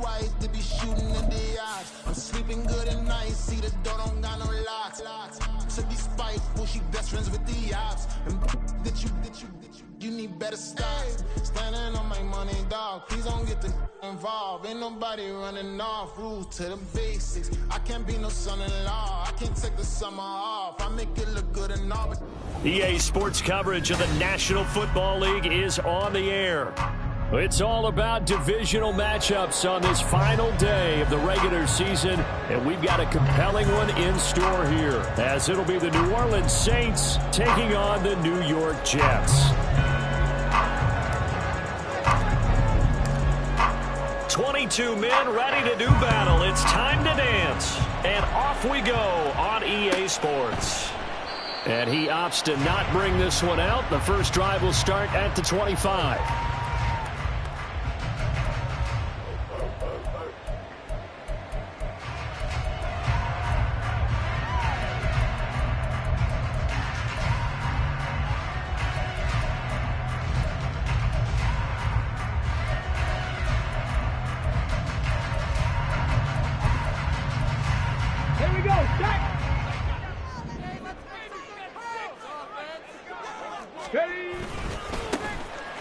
white, they be shooting in the eyes. I'm sleeping good at night, see the door don't got no locks. To be spiteful, she best friends with the ops. And that you need better stop. Standing on my money, dog. Please don't get the involved. Ain't nobody running off. Rules to the basics. I can't be no son-in-law. I can't take the summer off. I make it look good and all. EA Sports coverage of the National Football League is on the air. It's all about divisional matchups on this final day of the regular season, and we've got a compelling one in store here, as it'll be the New Orleans Saints taking on the New York Jets. 22 men ready to do battle. It's time to dance, and off we go on EA Sports. And he opts to not bring this one out. The first drive will start at the 25.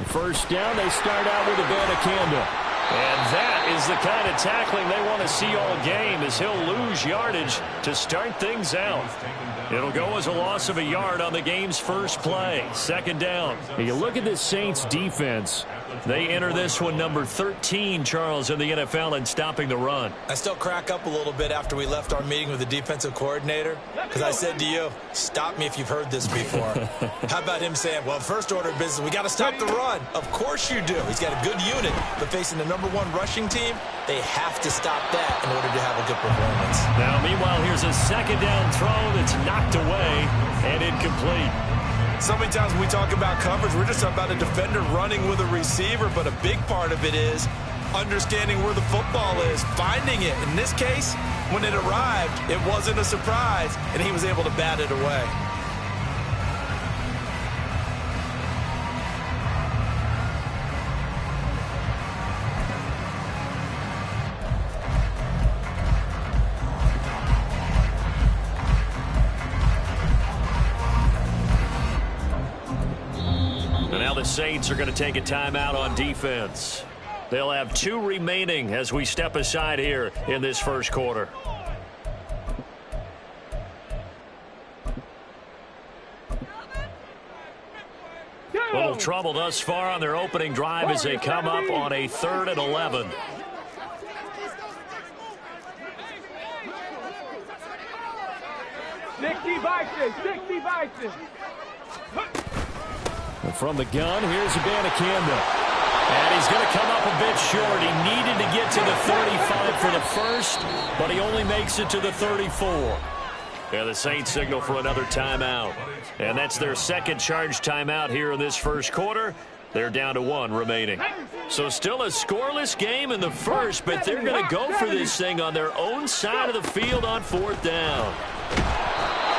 First down, they start out with Abanikanda. And that is the kind of tackling they want to see all game, as he'll lose yardage to start things out. It'll go as a loss of a yard on the game's first play. Second down. You look at this Saints defense. They enter this one number 13, Charles, in the NFL in stopping the run. I still crack up a little bit after we left our meeting with the defensive coordinator, because I said to you, stop me if you've heard this before. How about him saying, well, first order of business, we got to stop the run. Of course you do. He's got a good unit, but facing the number one rushing team, they have to stop that in order to have a good performance. Now, meanwhile, here's a second down throw that's knocked away and incomplete. So many times when we talk about coverage, we're just talking about a defender running with a receiver, but a big part of it is understanding where the football is, finding it. In this case, when it arrived, it wasn't a surprise, and he was able to bat it away. The Saints are going to take a timeout on defense. They'll have 2 remaining as we step aside here in this first quarter. Little trouble thus far on their opening drive as they come up on a 3rd and 11. From the gun, here's Abanikanda. And he's going to come up a bit short. He needed to get to the 35 for the first, but he only makes it to the 34. And the Saints signal for another timeout. And that's their second charge timeout here in this first quarter. They're down to 1 remaining. So still a scoreless game in the first, but they're going to go for this thing on their own side of the field on 4th down.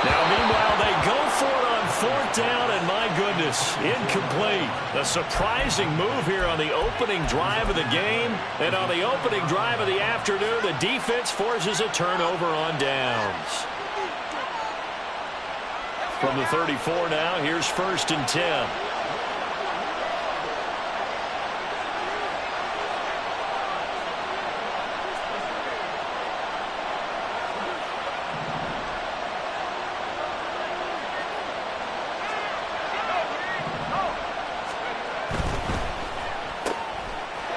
Now, meanwhile, they go for it on 4th down, and my goodness, incomplete. A surprising move here on the opening drive of the game. And on the opening drive of the afternoon, the defense forces a turnover on downs. From the 34 now, here's 1st and 10.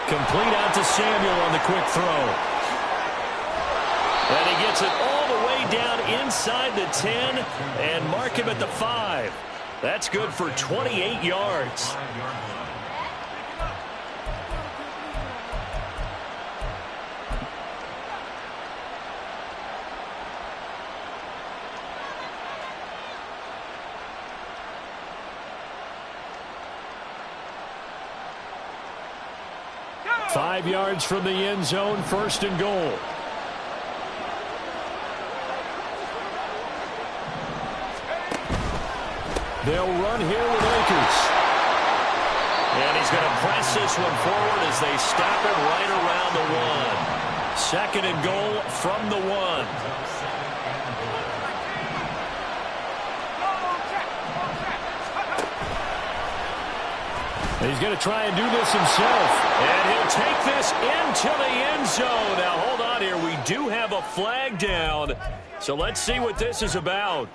Complete out to Samuel on the quick throw. And he gets it all the way down inside the 10 and mark him at the 5. That's good for 28 yards. Five yards from the end zone, 1st and goal. They'll run here with Akers. And he's going to press this one forward as they stop it right around the 1. second and goal from the 1. He's going to try and do this himself. And he'll take this into the end zone. Now, hold on here. We do have a flag down. So let's see what this is about.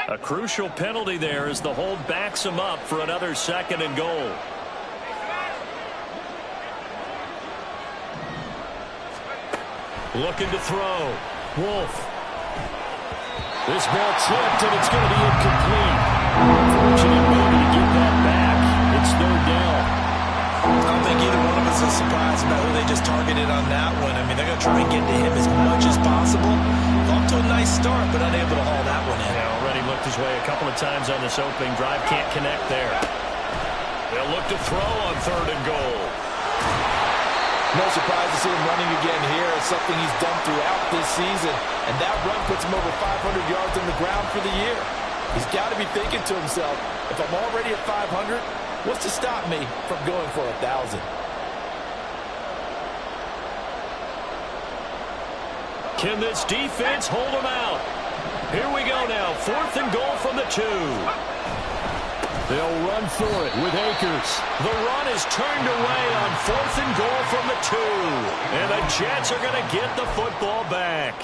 A crucial penalty there as the hold backs him up for another second and goal. Looking to throw. Wolf. This ball tipped, and it's going to be incomplete. Unfortunate maybe to get that back. It's third down. I don't think either one of us is surprised about who they just targeted on that one. I mean, they're going to try and get to him as much as possible. Off to a nice start, but unable to haul that one in. Yeah, already looked his way a couple of times on this opening drive. Can't connect there. They'll look to throw on third and goal. No surprise to see him running again here. It's something he's done throughout this season. And that run puts him over 500 yards on the ground for the year. He's got to be thinking to himself, if I'm already at 500, what's to stop me from going for 1,000? Can this defense hold him out? Here we go now. Fourth and goal from the 2. They'll run through it with Akers. The run is turned away on fourth and goal from the 2. And the Jets are going to get the football back.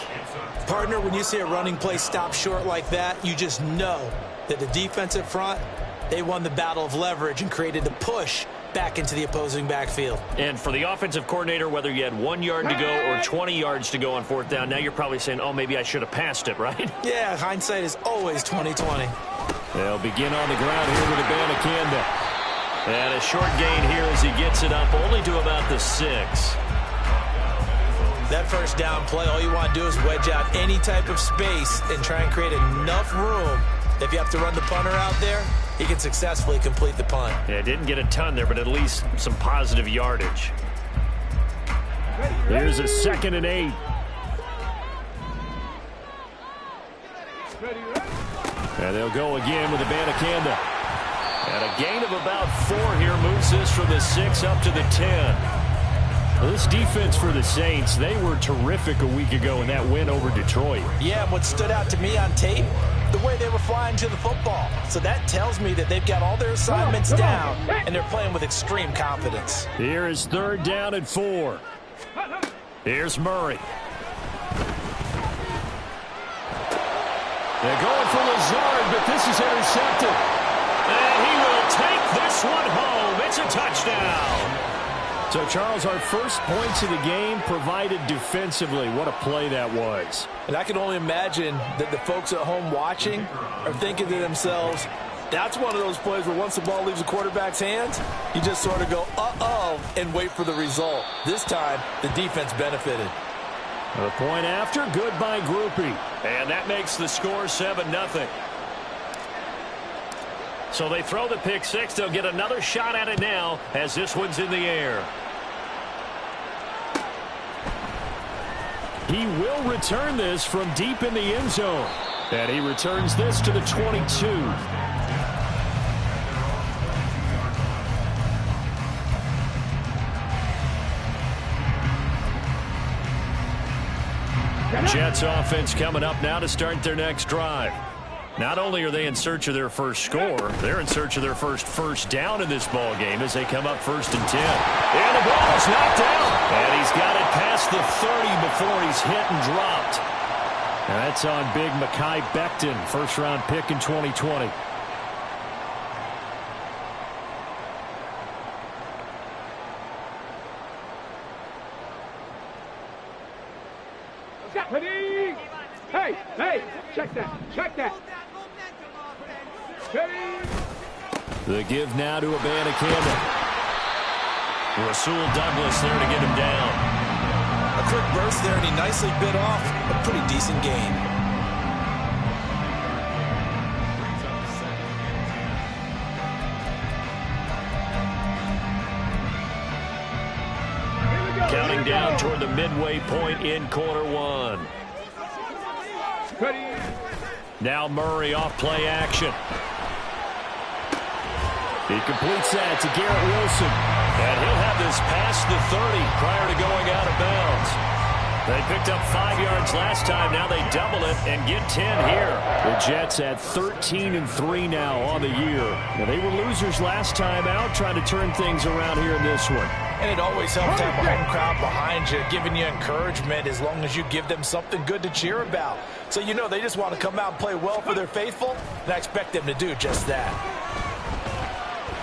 Partner, when you see a running play stop short like that, you just know that the defensive front, they won the battle of leverage and created the push back into the opposing backfield. And for the offensive coordinator, whether you had 1 yard to go or 20 yards to go on fourth down, now you're probably saying, oh, maybe I should have passed it, right? Yeah, hindsight is always 20/20. They'll begin on the ground here with Abanikanda. And a short gain here as he gets it up only to about the 6. That first down play, all you want to do is wedge out any type of space and try and create enough room. If you have to run the punter out there, he can successfully complete the punt. Yeah, didn't get a ton there, but at least some positive yardage. Here's a 2nd and 8. And they'll go again with Abanikanda. And a gain of about 4 here moves this from the 6 up to the 10. Well, this defense for the Saints, they were terrific a week ago in that win over Detroit. Yeah, and what stood out to me on tape, the way they were flying to the football. So that tells me that they've got all their assignments down, and they're playing with extreme confidence. Here is 3rd down and 4. Here's Murray. They're going for Lazard, but this is intercepted. And he will take this one home. It's a touchdown. So, Charles, our first points of the game provided defensively. What a play that was. And I can only imagine that the folks at home watching are thinking to themselves, that's one of those plays where once the ball leaves the quarterback's hands, you just sort of go, uh-oh, and wait for the result. This time, the defense benefited. A point after, good by Grupe. And that makes the score 7-0. So they throw the pick 6. They'll get another shot at it now as this one's in the air. He will return this from deep in the end zone. And he returns this to the 22. Jets offense coming up now to start their next drive. Not only are they in search of their first score, they're in search of their first down in this ball game as they come up 1st and 10. And the ball is knocked out. And he's got it past the 30 before he's hit and dropped. And that's on big Mekhi Becton, first-round pick in 2020. Hey, check that. The give now to Abanikanda. Rasul Douglas there to get him down. A quick burst there, and he nicely bit off a pretty decent gain. winding down toward the midway point in quarter one. Now Murray off play action. He completes that to Garrett Wilson. And he'll have this past the 30 prior to going out of bounds. They picked up 5 yards last time. Now they double it and get 10 here. The Jets at 13-3 now on the year. Now, they were losers last time out, trying to turn things around here in this one. And it always helps to have a home crowd behind you, giving you encouragement as long as you give them something good to cheer about. So you know they just want to come out and play well for their faithful, and I expect them to do just that.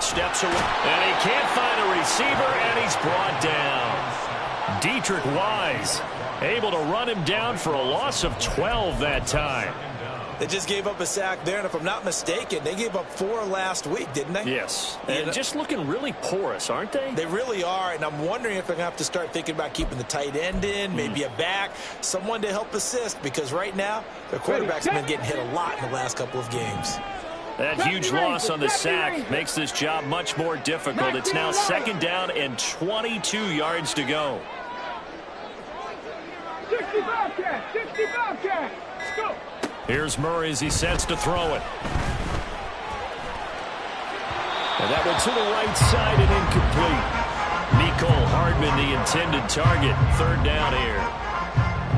Steps away, and he can't find a receiver, and he's brought down. Deatrich Wise able to run him down for a loss of 12 that time. They just gave up a sack there, and if I'm not mistaken, they gave up 4 last week, didn't they? Yes, and just looking really porous, aren't they? They really are, and I'm wondering if they're going to have to start thinking about keeping the tight end in, maybe a back, someone to help assist, because right now, their quarterbacks have been getting hit a lot in the last couple of games. That huge loss on the sack makes this job much more difficult. It's now 2nd down and 22 yards to go. 65 cash, 65 cash. Let's go. Here's Murray as he sets to throw it. And that went to the right side and incomplete. Mecole Hardman, the intended target. 3rd down here.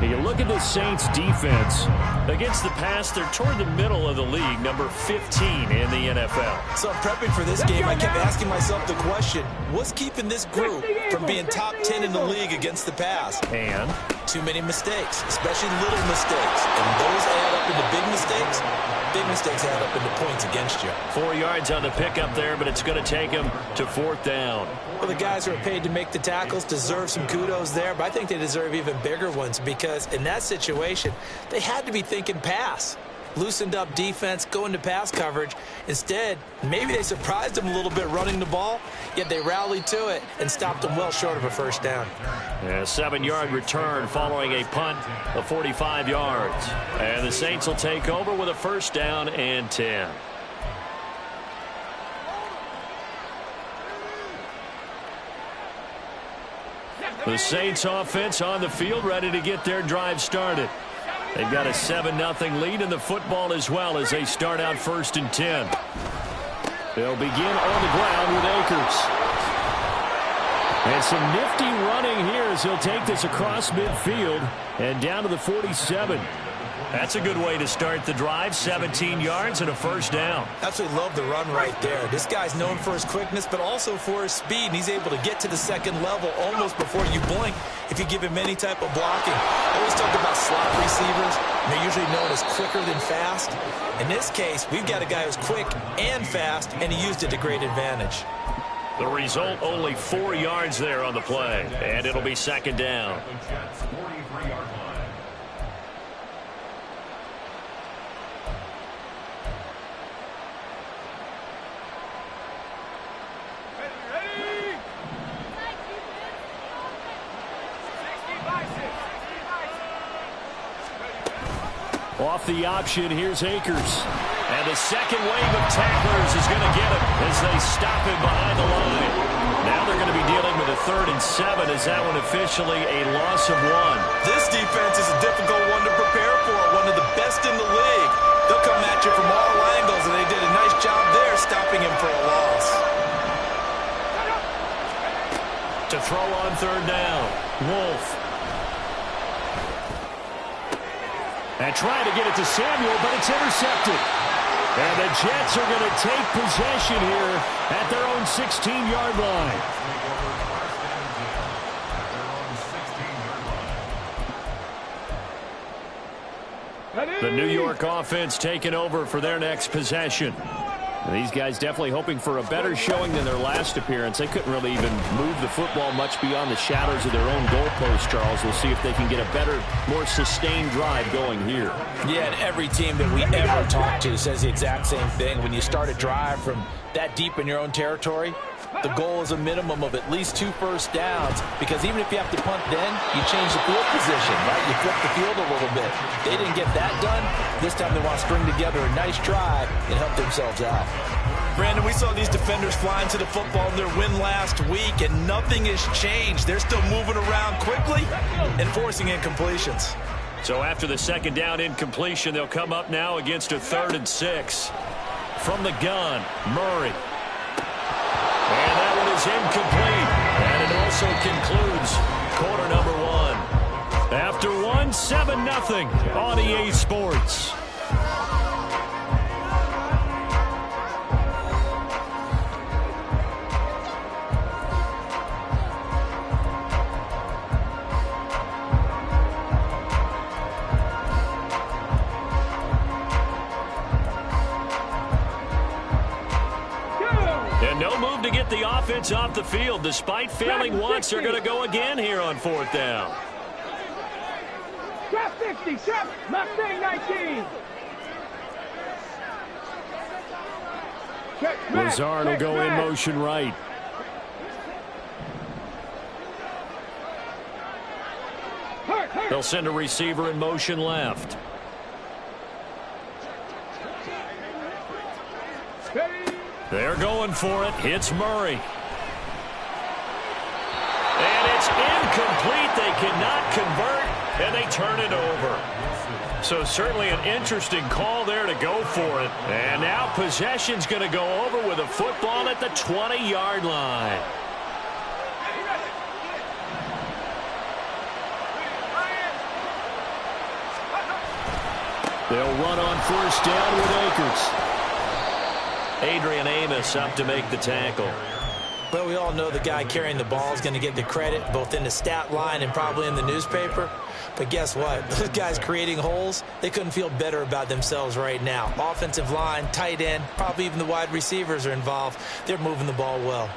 Now you look at the Saints defense. Against the pass, they're toward the middle of the league, number 15 in the NFL. So prepping for this game, I kept asking myself the question, what's keeping this group from being top 10 in the league against the pass? And too many mistakes, especially little mistakes. And those add up into big mistakes. Big mistakes add up into points against you. 4 yards on the pickup there, but it's going to take him to 4th down. Well, the guys who are paid to make the tackles deserve some kudos there, but I think they deserve even bigger ones because in that situation, they had to be thinking pass. Loosened up defense, going to pass coverage. Instead, maybe they surprised them a little bit running the ball, yet they rallied to it and stopped them well short of a 1st down. A 7-yard return following a punt of 45 yards. And the Saints will take over with a 1st down and 10. The Saints offense on the field, ready to get their drive started. They've got a 7-0 lead in the football as well as they start out 1st and 10. They'll begin on the ground with Akers. And some nifty running here as he'll take this across midfield and down to the 47. That's a good way to start the drive. 17 yards and a 1st down. Absolutely love the run right there. This guy's known for his quickness, but also for his speed, and he's able to get to the 2nd level almost before you blink if you give him any type of blocking. I always talk about slot receivers, and they're usually known as quicker than fast. In this case, we've got a guy who's quick and fast, and he used it to great advantage. The result, only 4 yards there on the play, and it'll be 2nd down. Off the option, here's Akers. And the second wave of tacklers is going to get him as they stop him behind the line. Now they're going to be dealing with a 3rd and 7 as that one officially a loss of 1. This defense is a difficult one to prepare for, one of the best in the league. They'll come at you from all angles, and they did a nice job there stopping him for a loss. To throw on 3rd down, Wolf. And trying to get it to Samuel, but it's intercepted. And the Jets are going to take possession here at their own 16-yard line. The New York offense taking over for their next possession. And these guys definitely hoping for a better showing than their last appearance. They couldn't really even move the football much beyond the shadows of their own goalpost, Charles. We'll see if they can get a better, more sustained drive going here. Yeah, and every team that we ever talk to says the exact same thing. When you start a drive from that deep in your own territory, the goal is a minimum of at least 2 first downs, because even if you have to punt then, you change the field position, right? You flip the field a little bit. They didn't get that done. This time they want to string together a nice drive and help themselves out. Brandon, we saw these defenders flying to the football in their win last week, and nothing has changed. They're still moving around quickly and forcing incompletions. So after the second down incompletion, they'll come up now against a 3rd and 6. From the gun, Murray. And that one is incomplete. And it also concludes quarter number 1. After 1, 7-0 on EA Sports. To get the offense off the field. Despite failing once, they're going to go again here on 4th down. Trap 60, trap Mustang 19. Lazard will go in motion right. They'll send a receiver in motion left. They're going for it. Hits Murray. And it's incomplete. They cannot convert, and they turn it over. So certainly an interesting call there to go for it. And now possession's going to go over with a football at the 20-yard line. They'll run on 1st down with Akers. Adrian Amos up to make the tackle. Well, we all know the guy carrying the ball is going to get the credit, both in the stat line and probably in the newspaper. But guess what? Those guys creating holes, they couldn't feel better about themselves right now. Offensive line, tight end, probably even the wide receivers are involved. They're moving the ball well.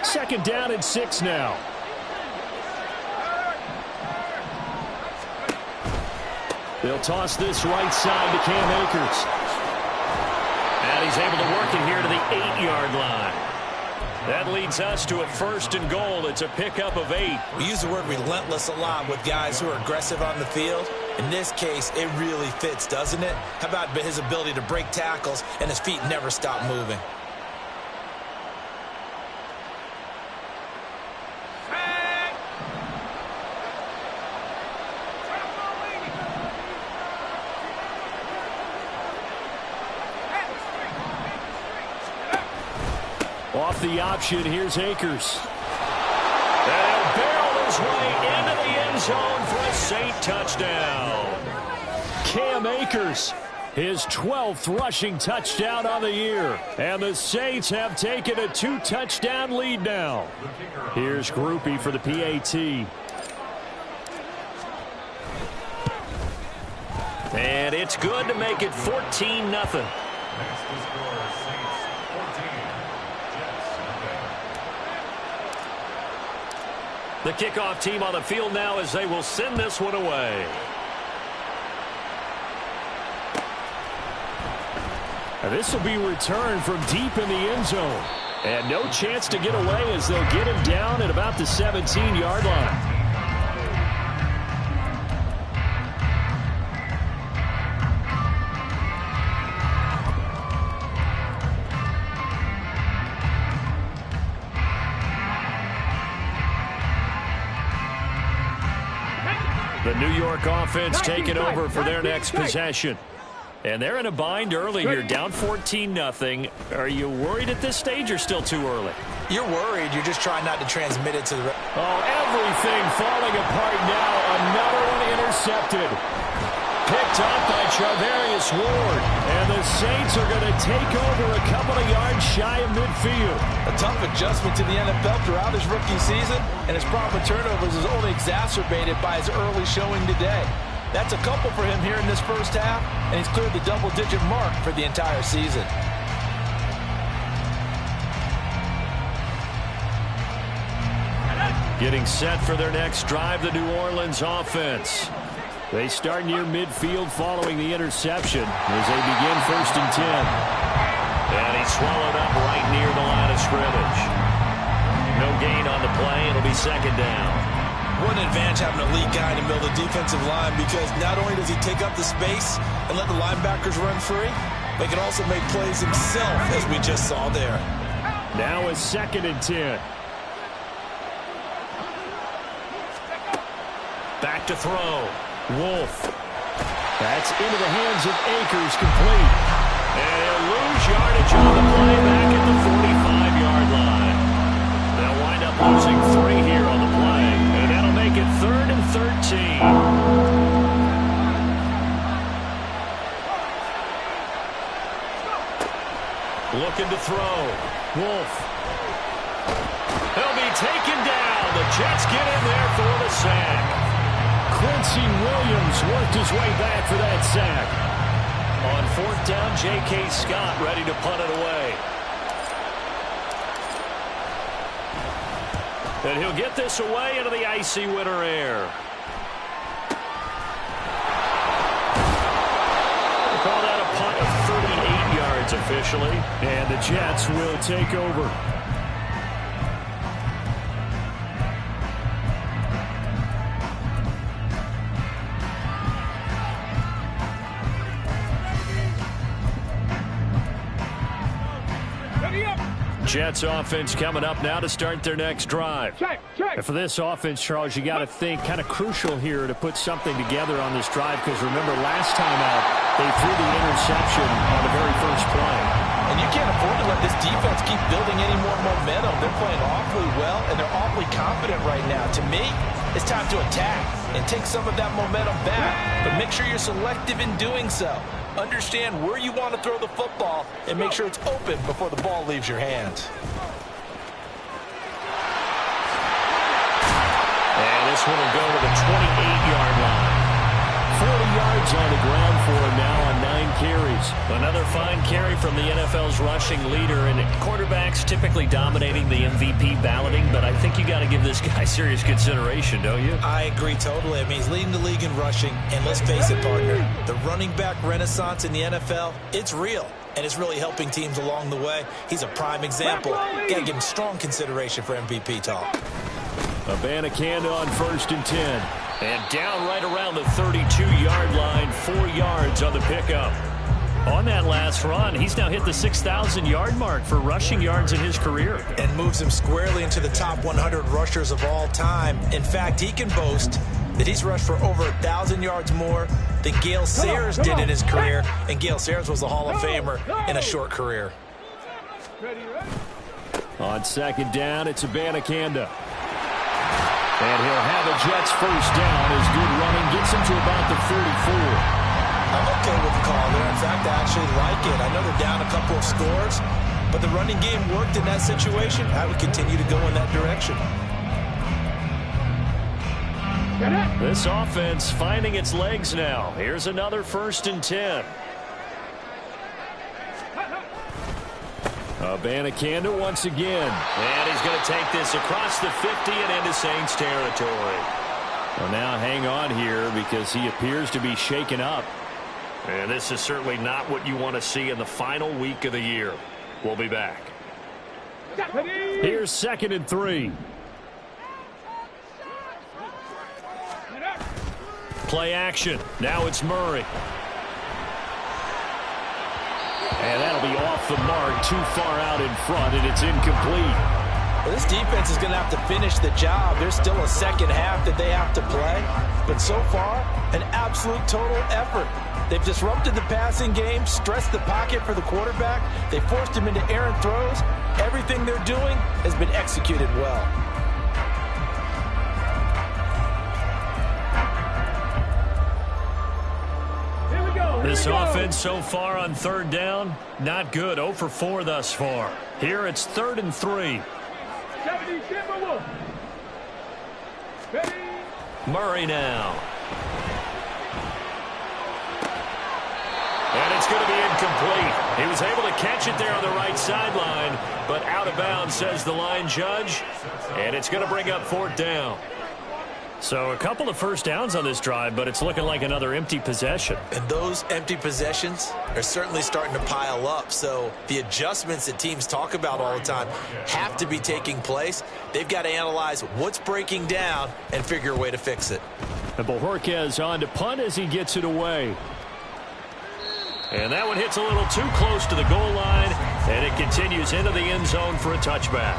2nd down and 6 now. They'll toss this right side to Cam Akers. And he's able to work it here to the 8-yard line. That leads us to a 1st and goal. It's a pickup of 8. We use the word relentless a lot with guys who are aggressive on the field. In this case, it really fits, doesn't it? How about his ability to break tackles and his feet never stop moving? Off the option, here's Akers. And he'll barrel his way into the end zone for a Saint touchdown. Cam Akers, his 12th rushing touchdown on the year. And the Saints have taken a 2-touchdown lead now. Here's Grupe for the PAT. And it's good to make it 14-0. The kickoff team on the field now as they will send this one away. And this will be returned from deep in the end zone. And no chance to get away as they'll get him down at about the 17-yard line. The New York offense taking over for their next possession. And they're in a bind early here, down 14-0. Are you worried at this stage or still too early? You're worried. You're just trying not to transmit it to the... Oh, everything falling apart now. Another one intercepted. Picked up by Charvarius Ward. And the Saints are going to take over a couple of yards shy of midfield. A tough adjustment to the NFL throughout his rookie season, and his problem with turnovers is only exacerbated by his early showing today. That's a couple for him here in this first half, and he's cleared the double-digit mark for the entire season. Getting set for their next drive, the New Orleans offense. They start near midfield following the interception as they begin 1st and 10. And he's swallowed up right near the line of scrimmage. No gain on the play. It'll be 2nd down. What an advantage having an elite guy in the middle of the defensive line, because not only does he take up the space and let the linebackers run free, but he can also make plays himself, as we just saw there. Now it's 2nd and 10. Back to throw. Wolf. That's into the hands of Akers, complete. And he'll lose yardage on the play back at the 45-yard line. They'll wind up losing 3 here on the play, and that'll make it 3rd and 13. Looking to throw. Wolf. He'll be taken down. The Jets get in there for the sack. Quincy Williams worked his way back for that sack. On 4th down, J.K. Scott ready to punt it away. And he'll get this away into the icy winter air. We'll call that a punt of 38 yards officially. And the Jets will take over. Jets offense coming up now to start their next drive. And for this offense, Charles, you got to think kind of crucial here to put something together on this drive, because remember last time out they threw the interception on the very first play. And you can't afford to let this defense keep building any more momentum. They're playing awfully well, and they're awfully confident right now. To me, it's time to attack and take some of that momentum back, but make sure you're selective in doing so. Understand where you want to throw the football and make sure it's open before the ball leaves your hands. And this one will go to the 28-yard line. 40 yards on the ground for him now on 9 carries. Another fine carry from the NFL's rushing leader, and quarterbacks typically dominating the MVP balloting, but I think you got to give this guy serious consideration, don't you? I agree totally. I mean, he's leading the league in rushing, and let's face it, partner, the running back renaissance in the NFL, it's real, and it's really helping teams along the way. He's a prime example. Got to give him strong consideration for MVP talk. Abanikanda on 1st and 10. And down right around the 32-yard line, 4 yards on the pickup. On that last run, he's now hit the 6,000-yard mark for rushing yards in his career. And moves him squarely into the top 100 rushers of all time. In fact, he can boast that he's rushed for over 1,000 yards more than Gale Sayers did in his career. And Gale Sayers was a Hall of Famer in a short career. On 2nd down, it's Abanikanda. And he'll have a Jets first down as good running gets him to about the 44. I'm okay with the call there. In fact, I actually like it. I know they're down a couple of scores, but the running game worked in that situation. I would continue to go in that direction. This offense finding its legs now. Here's another 1st and 10. Abanikanda once again. And he's going to take this across the 50 and into Saints territory. Well, now hang on here because he appears to be shaken up. And this is certainly not what you want to see in the final week of the year. We'll be back. Here's 2nd and 3. Play action. Now it's Murray. And that'll be off the mark, too far out in front, and it's incomplete. Well, this defense is going to have to finish the job. There's still a second half that they have to play. But so far, an absolute total effort. They've disrupted the passing game, stressed the pocket for the quarterback. They forced him into errant throws. Everything they're doing has been executed well. This offense so far on 3rd down, not good. 0 for 4 thus far. Here it's 3rd and 3. Murray now. And it's going to be incomplete. He was able to catch it there on the right sideline, but out of bounds, says the line judge. And it's going to bring up 4th down. So a couple of first downs on this drive, but it's looking like another empty possession. And those empty possessions are certainly starting to pile up. So the adjustments that teams talk about all the time have to be taking place. They've got to analyze what's breaking down and figure a way to fix it. And Bojorquez on to punt as he gets it away. And that one hits a little too close to the goal line, and it continues into the end zone for a touchback.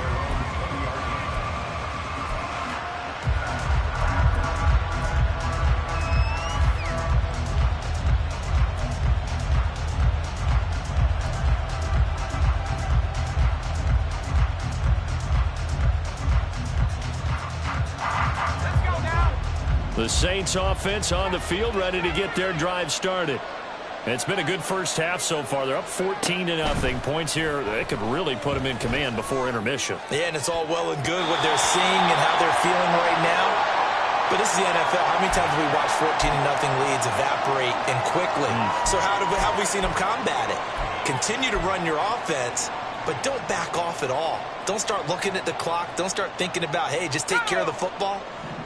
The Saints offense on the field, ready to get their drive started. It's been a good first half so far. They're up 14-0. Points here, they could really put them in command before intermission. Yeah, and it's all well and good what they're seeing and how they're feeling right now. But this is the NFL. How many times have we watched 14-0 leads evaporate and quickly? So how have we seen them combat it? Continue to run your offense, but don't back off at all. Don't start looking at the clock. Don't start thinking about, hey, just take care of the football.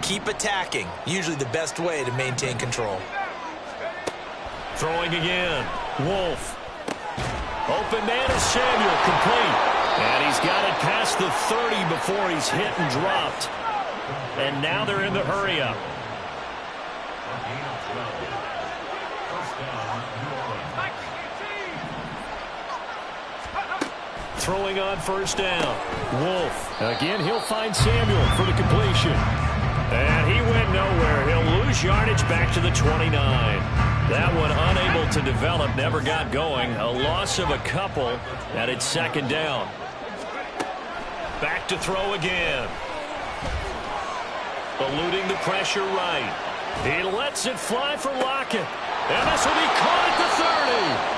Keep attacking. Usually the best way to maintain control. Throwing again. Wolf. Open man is Samuel, complete. And he's got it past the 30 before he's hit and dropped. And now they're in the hurry-up. Throwing on first down. Wolf. Again, he'll find Samuel for the completion. And he went nowhere. He'll lose yardage back to the 29. That one unable to develop, never got going. A loss of a couple, and it's second down. Back to throw again. Eluding the pressure right. He lets it fly for Lockett. And this will be caught at the 30.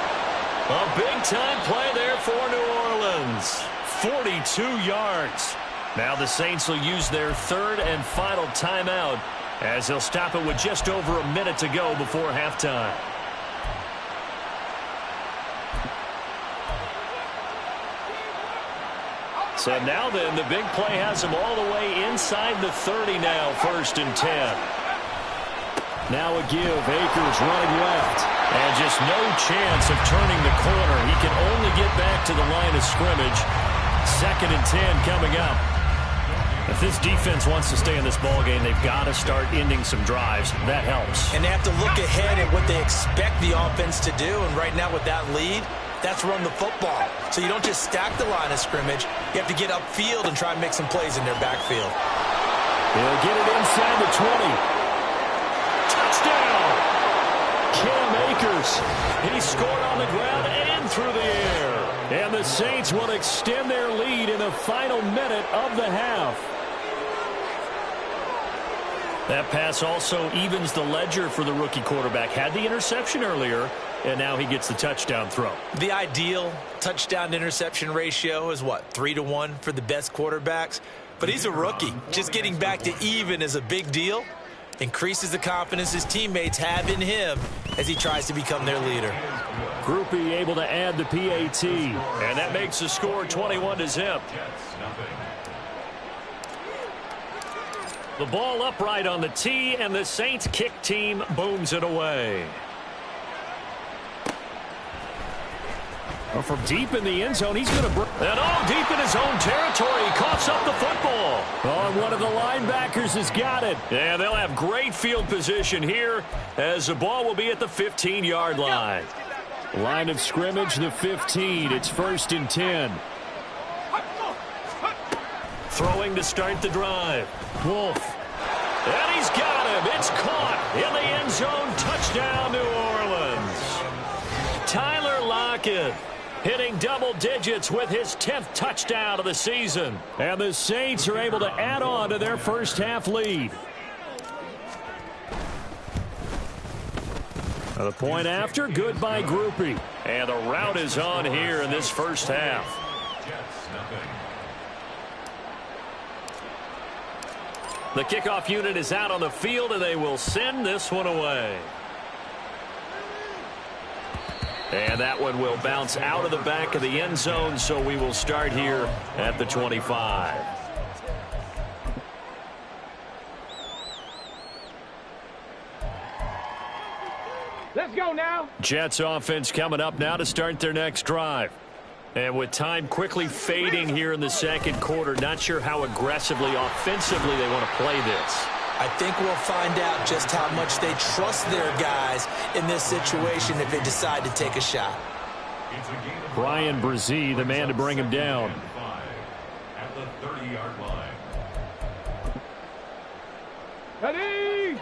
A big-time play there for New Orleans. 42 yards. Now the Saints will use their third and final timeout as they'll stop it with just over a minute to go before halftime. So now then, the big play has them all the way inside the 30 now, 1st and 10. Now a give, Akers running left. And just no chance of turning the corner. He can only get back to the line of scrimmage. 2nd and 10 coming up. If this defense wants to stay in this ballgame, they've got to start ending some drives. That helps. And they have to look ahead at what they expect the offense to do. And right now with that lead, that's run the football. So you don't just stack the line of scrimmage. You have to get upfield and try and make some plays in their backfield. They'll get it inside the 20. Touchdown! Cam Akers. He scored on the ground and through the air. And the Saints will extend their lead in the final minute of the half. That pass also evens the ledger for the rookie quarterback. Had the interception earlier, and now he gets the touchdown throw. The ideal touchdown-interception ratio is, what, 3-to-1 for the best quarterbacks? But he's a rookie. Just getting back to even is a big deal. Increases the confidence his teammates have in him as he tries to become their leader. Grupe able to add the PAT, and that makes the score 21-0. The ball upright on the tee, and the Saints kick team booms it away. Well, from deep in the end zone, he's going to bring it all deep in his own territory. He coughs up the football. Oh, and one of the linebackers has got it. Yeah, they'll have great field position here as the ball will be at the 15-yard line. Line of scrimmage, the 15. It's 1st and 10. Throwing to start the drive. Wolf. And he's got him. It's caught in the end zone. Touchdown, New Orleans. Tyler Lockett hitting double digits with his 10th touchdown of the season. And the Saints are able to add on to their first half lead. The point after, good by Grupe. And the route is on here in this first half. The kickoff unit is out on the field, and they will send this one away. And that one will bounce out of the back of the end zone, so we will start here at the 25. Jets offense coming up now to start their next drive. And with time quickly fading here in the second quarter, not sure how aggressively, offensively they want to play this. I think we'll find out just how much they trust their guys in this situation if they decide to take a shot. Bryan Bresee, the man to bring him down. At the 30-yard line. Ready?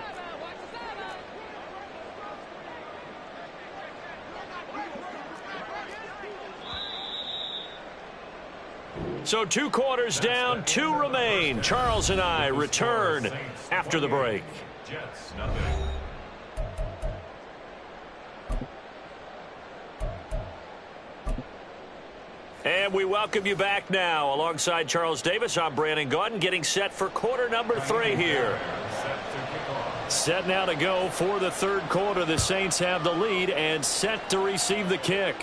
So 2 quarters down, 2 remain. Charles and I return after the break. Jets, nothing. And we welcome you back now. Alongside Charles Davis, I'm Brandon Gaudin, getting set for quarter number 3 here. Set now to go for the third quarter. The Saints have the lead and set to receive the kick.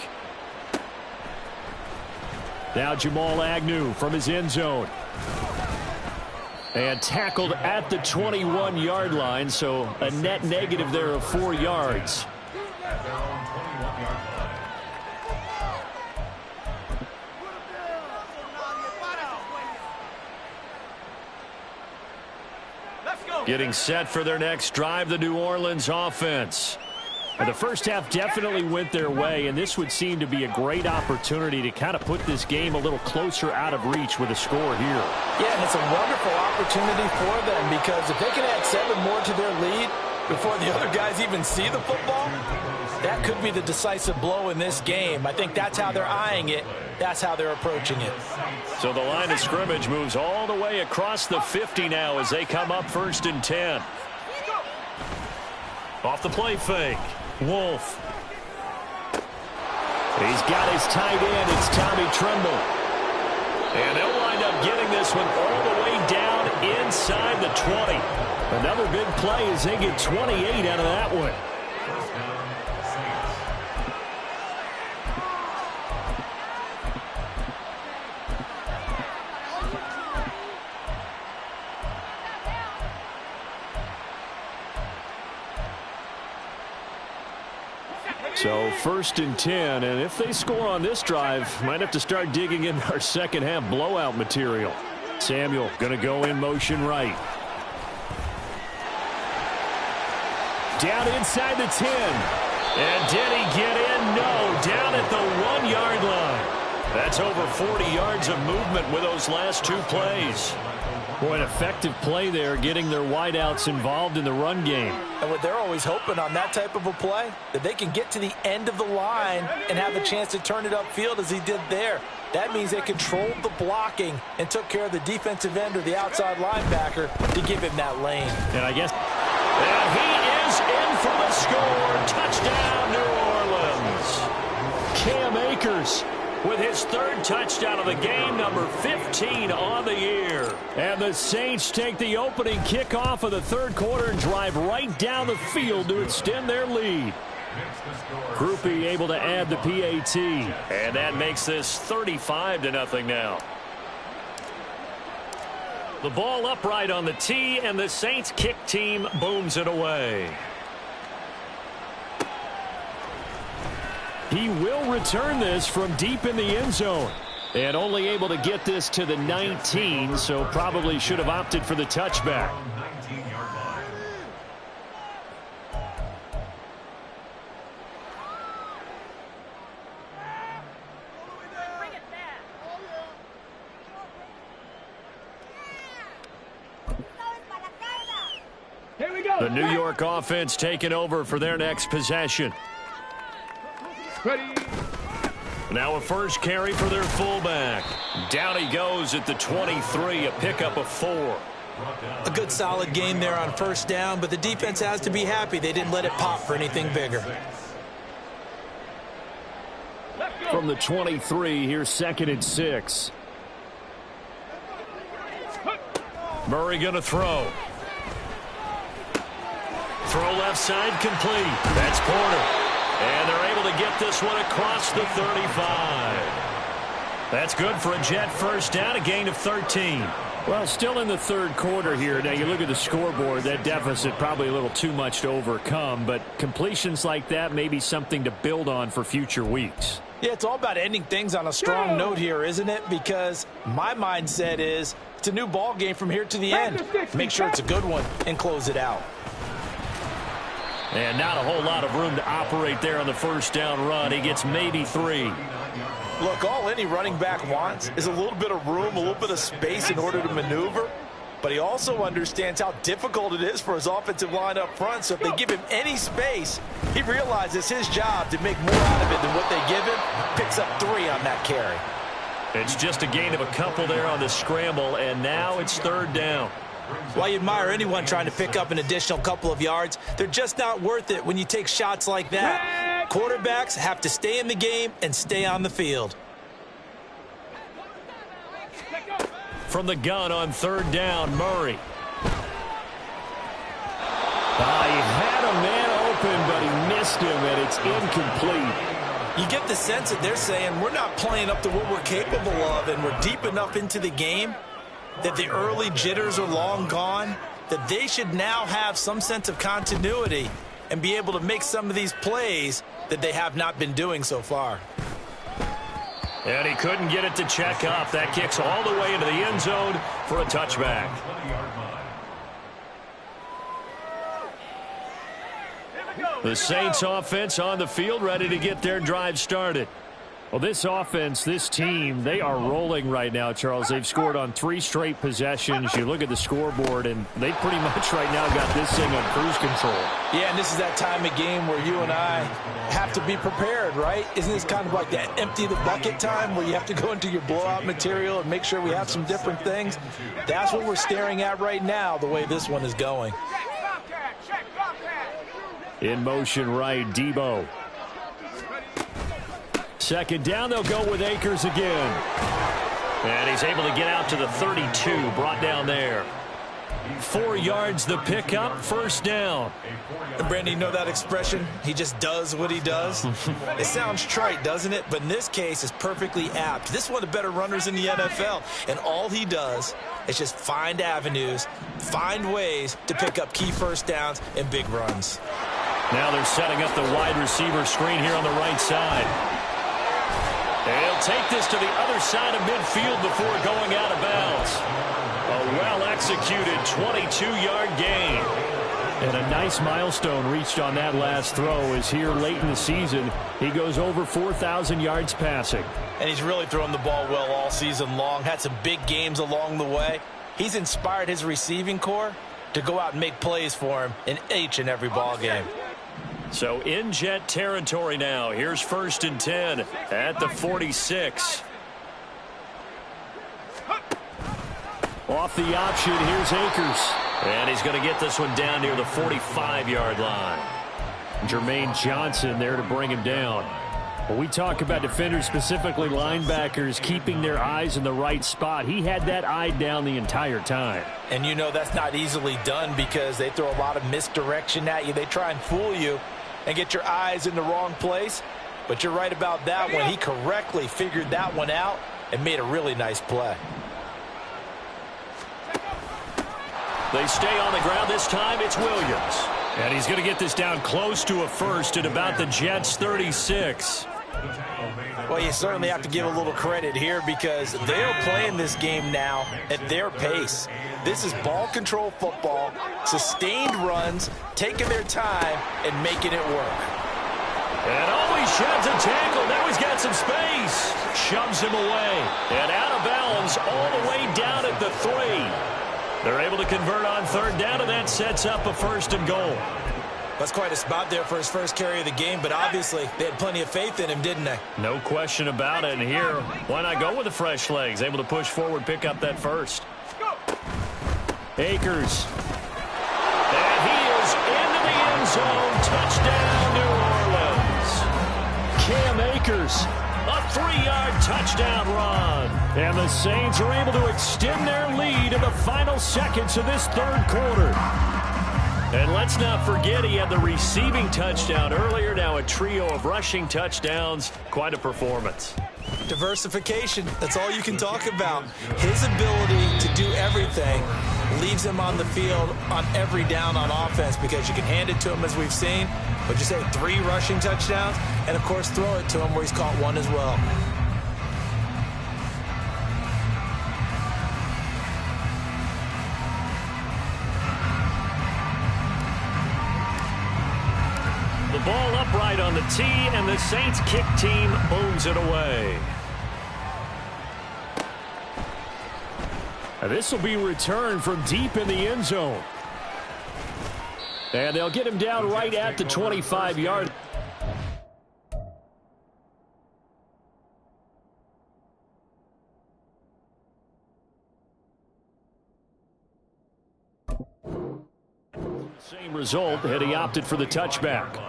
Now Jamal Agnew from his end zone. And tackled at the 21-yard line, so a net negative there of 4 yards. At their own 21-yard line. Getting set for their next drive, the New Orleans offense. And the first half definitely went their way, and this would seem to be a great opportunity to kind of put this game a little closer out of reach with a score here. Yeah, and it's a wonderful opportunity for them because if they can add 7 more to their lead before the other guys even see the football, that could be the decisive blow in this game. I think that's how they're eyeing it. That's how they're approaching it. So the line of scrimmage moves all the way across the 50 now as they come up 1st and 10. Off the play fake. Wolf. He's got his tight end. It's Tommy Tremble. And they'll wind up getting this one all the way down inside the 20. Another big play as they get 28 out of that one. So 1st and 10, and if they score on this drive, might have to start digging in our second half blowout material. Samuel going to go in motion right. Down inside the 10. And did he get in? No, down at the 1-yard line. That's over 40 yards of movement with those last 2 plays. Boy, an effective play there, getting their wideouts involved in the run game. And what they're always hoping on that type of a play, that they can get to the end of the line and have a chance to turn it upfield as he did there. That means they controlled the blocking and took care of the defensive end or the outside linebacker to give him that lane. And I guess... And he is in for the score. Touchdown, New Orleans. Cam Akers with his 3rd touchdown of the game, number 15 on the year. And the Saints take the opening kickoff of the 3rd quarter and drive right down the field to extend their lead. Groupie able to add the PAT. And that makes this 35-0 now. The ball upright on the tee, and the Saints kick team booms it away. He will return this from deep in the end zone. And only able to get this to the 19, so probably should have opted for the touchback. Here we go. The New York offense taking over for their next possession. Ready. Now a first carry for their fullback. Down he goes at the 23, a pickup of 4. A good solid game there on 1st down, but the defense has to be happy they didn't let it pop for anything bigger. From the 23, here's 2nd and 6. Murray going to throw. Throw left side complete. That's Porter. And they're able to get this one across the 35. That's good for a Jet first down, a gain of 13. Well, still in the third quarter here. Now, you look at the scoreboard, that deficit probably a little too much to overcome, but completions like that may be something to build on for future weeks. Yeah, it's all about ending things on a strong note here, isn't it? Because my mindset is it's a new ball game from here to the end. Make sure it's a good one and close it out. And not a whole lot of room to operate there on the first down run. He gets maybe 3. Look, all any running back wants is a little bit of room, a little bit of space in order to maneuver. But he also understands how difficult it is for his offensive line up front. So if they give him any space, he realizes his job to make more out of it than what they give him. Picks up 3 on that carry. It's just a gain of a couple there on the scramble, and now it's third down. While you admire anyone trying to pick up an additional couple of yards, they're just not worth it when you take shots like that. Quarterbacks have to stay in the game and stay on the field. From the gun on third down, Murray. He had a man open, but he missed him, and it's incomplete. You get the sense that they're saying we're not playing up to what we're capable of, and we're deep enough into the game that the early jitters are long gone, that they should now have some sense of continuity and be able to make some of these plays that they have not been doing so far. And he couldn't get it to check up. That kicks all the way into the end zone for a touchback. The Saints offense on the field, ready to get their drive started. Well, this offense, this team, they are rolling right now, Charles. They've scored on 3 straight possessions. You look at the scoreboard, and they pretty much right now got this thing on cruise control. Yeah, and this is that time of game where you and I have to be prepared, right? Isn't this kind of like that empty the bucket time where you have to go into your blowout material and make sure we have some different things? That's what we're staring at right now, the way this one is going. In motion right, Debo. Second down, they'll go with Akers again. And he's able to get out to the 32, brought down there. 4 yards the pickup, first down. And Brandon, you know that expression? He just does what he does. It sounds trite, doesn't it? But in this case, it's perfectly apt. This is one of the better runners in the NFL. And all he does is just find avenues, find ways to pick up key first downs and big runs. Now they're setting up the wide receiver screen here on the right side. They'll take this to the other side of midfield before going out of bounds. A well-executed 22-yard gain. And a nice milestone reached on that last throw as here late in the season, he goes over 4,000 yards passing. And he's really thrown the ball well all season long, had some big games along the way. He's inspired his receiving corps to go out and make plays for him in each and every ball game. So in Jet territory now. Here's 1st and 10 at the 46. Off the option, here's Akers. And he's going to get this one down near the 45-yard line. Jermaine Johnson there to bring him down. When we talk about defenders, specifically linebackers, keeping their eyes in the right spot, he had that eye down the entire time. And you know that's not easily done because they throw a lot of misdirection at you. They try and fool you and get your eyes in the wrong place. But you're right about that one. He correctly figured that one out and made a really nice play. They stay on the ground. This time it's Williams. And he's going to get this down close to a first at about the Jets' 36. Well, you certainly have to give a little credit here because they are playing this game now at their pace. This is ball control football, sustained runs, taking their time and making it work. And always sheds a tackle. Now he's got some space. Shoves him away. And out of bounds all the way down at the 3. They're able to convert on third down, and that sets up a 1st and goal. That's quite a spot there for his first carry of the game, but obviously they had plenty of faith in him, didn't they? No question about it. And here, why not go with the fresh legs? Able to push forward, pick up that first. Akers. And he is into the end zone. Touchdown, New Orleans. Cam Akers. A 3-yard touchdown run. And the Saints are able to extend their lead in the final seconds of this third quarter. And let's not forget he had the receiving touchdown earlier. Now a trio of rushing touchdowns. Quite a performance. Diversification, that's all you can talk about. His ability to do everything leaves him on the field on every down on offense because you can hand it to him as we've seen. What'd you say, 3 rushing touchdowns? And, of course, throw it to him where he's caught 1 as well. The ball upright on the tee, and the Saints kick team booms it away. This will be returned from deep in the end zone. And they'll get him down right at the 25-yard. Same result, and he opted for the touchback.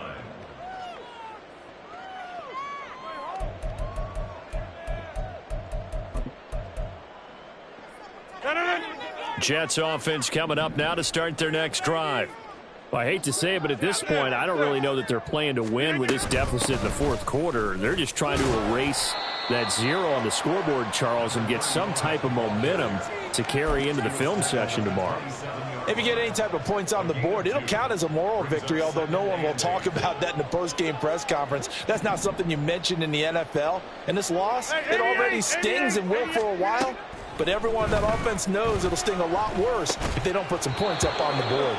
Jets offense coming up now to start their next drive. Well, I hate to say it, but at this point, I don't really know that they're playing to win with this deficit in the fourth quarter. They're just trying to erase that 0 on the scoreboard, Charles, and get some type of momentum to carry into the film session tomorrow. If you get any type of points on the board, it'll count as a moral victory, although no one will talk about that in the post-game press conference. That's not something you mentioned in the NFL. And this loss, it already stings and will for a while. But everyone on that offense knows it'll sting a lot worse if they don't put some points up on the board.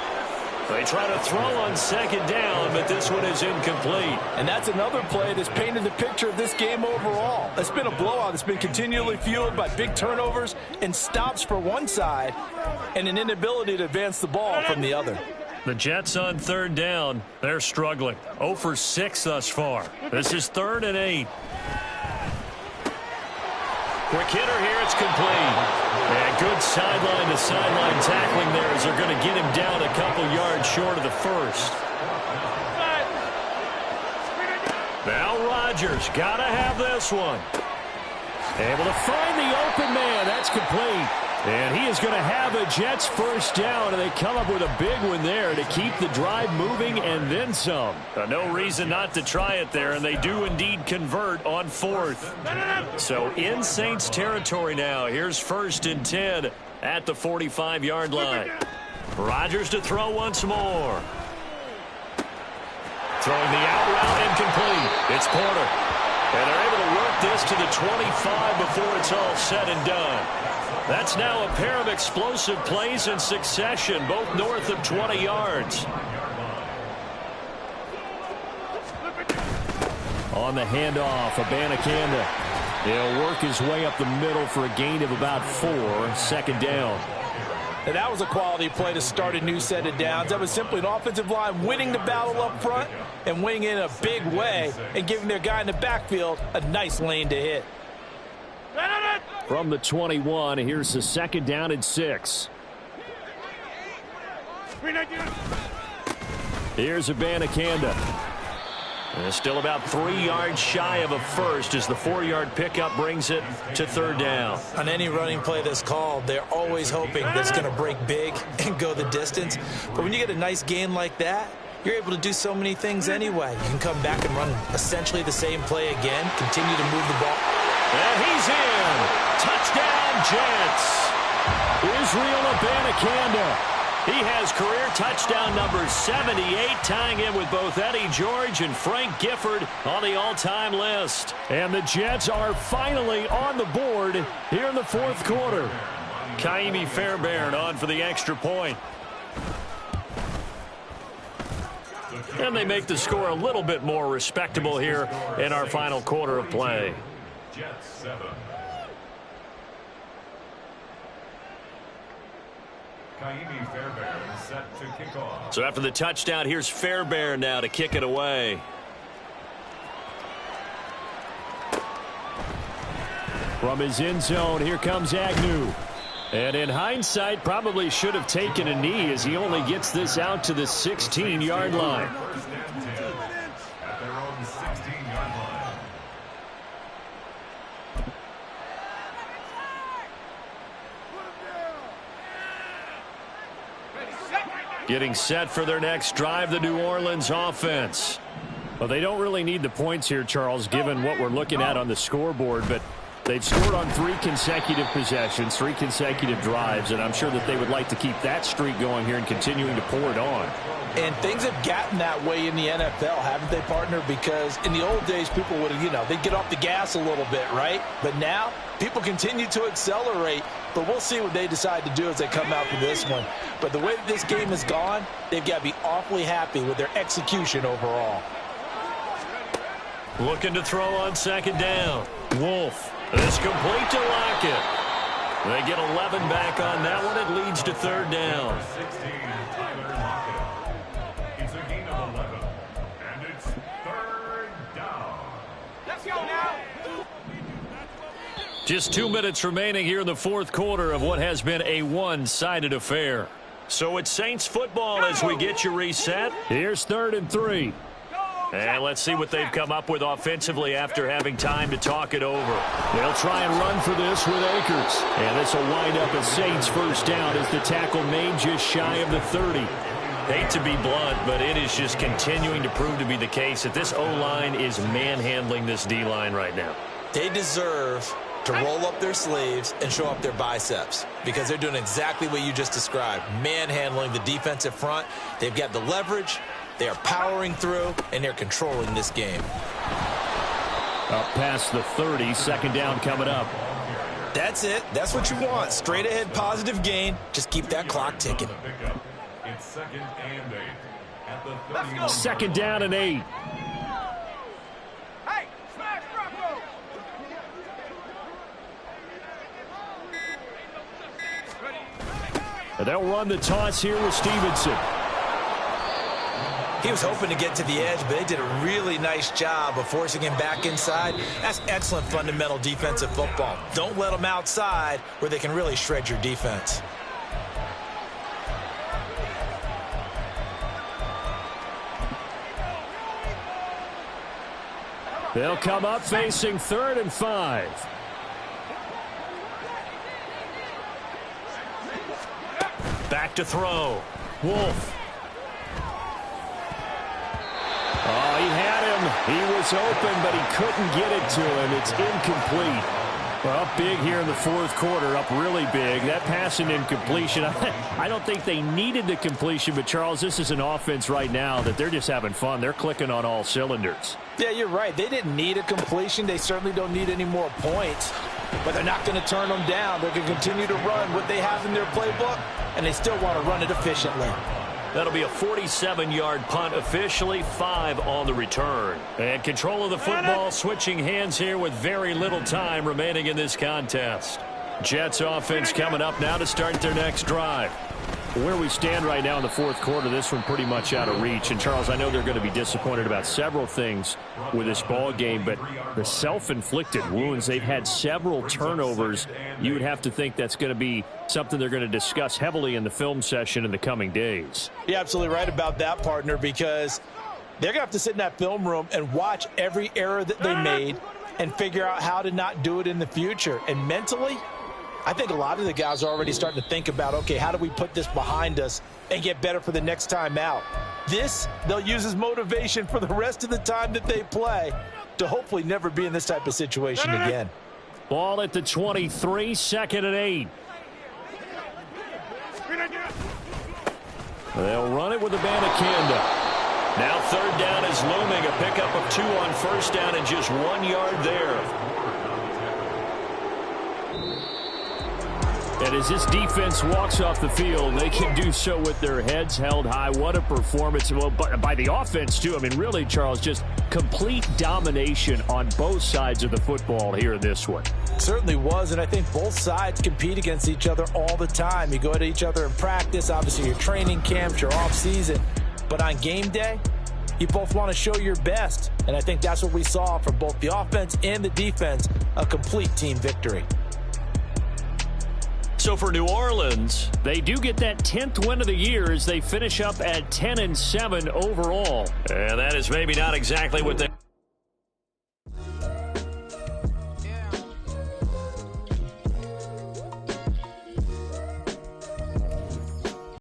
They try to throw on second down, but this one is incomplete. And that's another play that's painted the picture of this game overall. It's been a blowout. It's been continually fueled by big turnovers and stops for one side and an inability to advance the ball from the other. The Jets on third down. They're struggling. 0 for 6 thus far. This is 3rd and 8. Quick hitter here. It's complete. And good sideline-to-sideline tackling there as they're going to get him down a couple yards short of the first. Now Rodgers got to have this one. Able to find the open man. That's complete. And he is going to have a Jets first down, and they come up with a big one there to keep the drive moving and then some. No reason not to try it there, and they do indeed convert on 4th. So in Saints territory now. Here's 1st and 10 at the 45-yard line. Rodgers to throw once more. Throwing the out route incomplete. It's Porter. And they're able to work this to the 25 before it's all said and done. That's now a pair of explosive plays in succession, both north of 20 yards. On the handoff, Abanikanda. He'll work his way up the middle for a gain of about 4, 2nd down. And that was a quality play to start a new set of downs. That was simply an offensive line winning the battle up front and winning in a big way and giving their guy in the backfield a nice lane to hit. From the 21, here's the 2nd down and 6. Here's Abanikanda. And still about 3 yards shy of a first as the 4-yard pickup brings it to 3rd down. On any running play that's called, they're always hoping that it's going to break big and go the distance. But when you get a nice gain like that, you're able to do so many things anyway. You can come back and run essentially the same play again, continue to move the ball. And he's in. Touchdown, Jets. Israel Abanikanda. He has career touchdown number 78, tying him with both Eddie George and Frank Gifford on the all-time list. And the Jets are finally on the board here in the 4th quarter. Kaimi Fairbairn on for the extra point. And they make the score a little bit more respectable here in our final quarter of play. Jets 7. Kaimi Fairbairn set to kick off. So after the touchdown, here's Fairbairn now to kick it away. From his end zone, here comes Agnew. And in hindsight, probably should have taken a knee as he only gets this out to the 16-yard line. First and 10 at their own 16-yard line. Getting set for their next drive, the New Orleans offense. Well, they don't really need the points here, Charles, given what we're looking at on the scoreboard, but they've scored on 3 consecutive possessions, 3 consecutive drives, and I'm sure that they would like to keep that streak going here and continuing to pour it on. And things have gotten that way in the NFL, haven't they, partner? Because in the old days, people would have, they'd get off the gas a little bit, right? But now, people continue to accelerate, but we'll see what they decide to do as they come out for this one. But the way that this game has gone, they've got to be awfully happy with their execution overall. Looking to throw on second down. Wolf. It's complete to Lockett. They get 11 back on that one. It leads to third down. 16, Tyler Lockett. It's a gain of 11, and it's third down. Let's go now. Just 2 minutes remaining here in the fourth quarter of what has been a one-sided affair. So it's Saints football as we get you reset. Here's 3rd and 3. And let's see what they've come up with offensively after having time to talk it over. They'll try and run for this with Akers. And this will wind up a Saints first down as the tackle made just shy of the 30. Hate to be blunt, but it is just continuing to prove to be the case that this O-line is manhandling this D-line right now. They deserve to roll up their sleeves and show up their biceps because they're doing exactly what you just described, manhandling the defensive front. They've got the leverage. They are powering through, and they're controlling this game. Up past the 30, second down coming up. That's it. That's what you want. Straight ahead, positive gain. Just keep that clock ticking. It's 2nd and 8 at the 31. Second down and 8. Hey, smash Rocco. And they'll run the toss here with Stevenson. He was hoping to get to the edge, but they did a really nice job of forcing him back inside. That's excellent fundamental defensive football. Don't let them outside where they can really shred your defense. They'll come up facing 3rd and 5. Back to throw. Wolf. Oh, he had him. He was open, but he couldn't get it to him. It's incomplete. Well, up big here in the fourth quarter, up really big. That pass and incompletion, I don't think they needed the completion, but, Charles, this is an offense right now that they're just having fun. They're clicking on all cylinders. Yeah, you're right. They didn't need a completion. They certainly don't need any more points, but they're not going to turn them down. They're going to continue to run what they have in their playbook, and they still want to run it efficiently. That'll be a 47-yard punt officially, 5 on the return. And control of the football, switching hands here with very little time remaining in this contest. Jets offense coming up now to start their next drive. Where we stand right now in the fourth quarter, this one pretty much out of reach. And, Charles, I know they're going to be disappointed about several things with this ball game, but the self-inflicted wounds, they've had several turnovers. You would have to think that's going to be something they're going to discuss heavily in the film session in the coming days. You're absolutely right about that, partner, because they're going to have to sit in that film room and watch every error that they made and figure out how to not do it in the future. And mentally, I think a lot of the guys are already starting to think about, okay, how do we put this behind us and get better for the next time out? This, they'll use as motivation for the rest of the time that they play to hopefully never be in this type of situation again. Ball at the 23, 2nd and 8. They'll run it with Abanikanda. Now third down is looming. A pickup of 2 on first down and just 1 yard there. And as this defense walks off the field, they can do so with their heads held high. What a performance. Well, by the offense, too. I mean, really, Charles, just complete domination on both sides of the football here in this one. Certainly was, and I think both sides compete against each other all the time. You go at each other in practice, obviously your training camps, your off-season. But on game day, you both want to show your best. And I think that's what we saw from both the offense and the defense, a complete team victory. So for New Orleans, they do get that 10th win of the year as they finish up at 10-7 overall. And that is maybe not exactly what they